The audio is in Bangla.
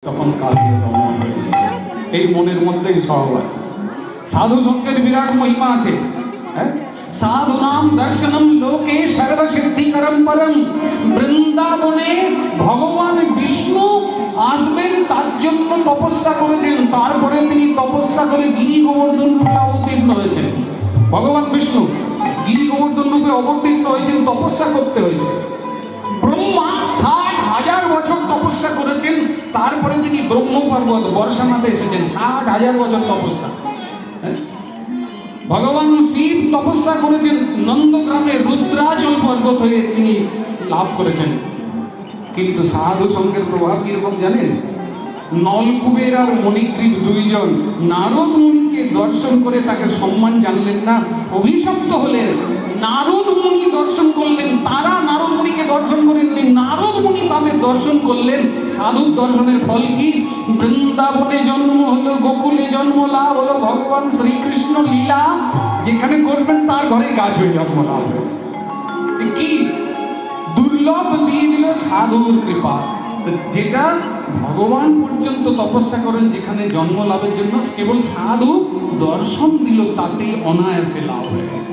তখন কালীয় দমন এই মনের মধ্যেই সব আছে। সাধু সঙ্গের বিরাট মহিমা আছে। সাধু নাম দর্শনম লোকে সর্বসিদ্ধিকরম পরম। বৃন্দাবনে ভগবান বিষ্ণু আসবেন তার জন্য তপস্যা করেছেন, তারপরে তিনি তপস্যা করে গিরি গোবর্ধন রূপে অবতীর্ণ হয়েছেন। ভগবান বিষ্ণু গিরি গোবর্ধন রূপে অবতীর্ণ হয়েছেন, তপস্যা করতে হয়েছে। ব্রহ্মা 60,000 বছর তপস্যা করেছেন, তারপরে তিনি ব্রহ্ম পর্বত বর্ষানাথে এসেছেন। 60,000 বছর তপস্যা। ভগবান শিব তপস্যা করেছেন, নন্দগ্রামে রুদ্রাচল পর্বত হয়ে তিনি লাভ করেছেন। কিন্তু সাধু সঙ্গের প্রভাব কিরকম জানেন? নলকুবের আর মণিগ্রীব দুইজন নারদ মুনিকে দর্শন করে তাকে সম্মান জানলেন না, অভিশপ্ত হলেন। নারদ মুনি দর্শন করলেন, তারা নারদ মুনিকে দর্শন করেননি, নারদ মুনি তাদের দর্শন করলেন। সাধুর দর্শনের ফল কি? বৃন্দাবনে জন্ম হলো, গোকুলে জন্ম লাভ হলো। ভগবান শ্রীকৃষ্ণ লীলা যেখানে করবেন তার ঘরে গাছ হয়ে জন্ম লাভ হলো। কি দুর্লভ দিয়ে দিল সাধুর কৃপা। যেটা ভগবান পর্যন্ত তপস্যা করেন যেখানে জন্ম লাভের জন্য, কেবল সাধু দর্শন দিল, তাতেই অনায়াসে লাভ হয়ে গেল।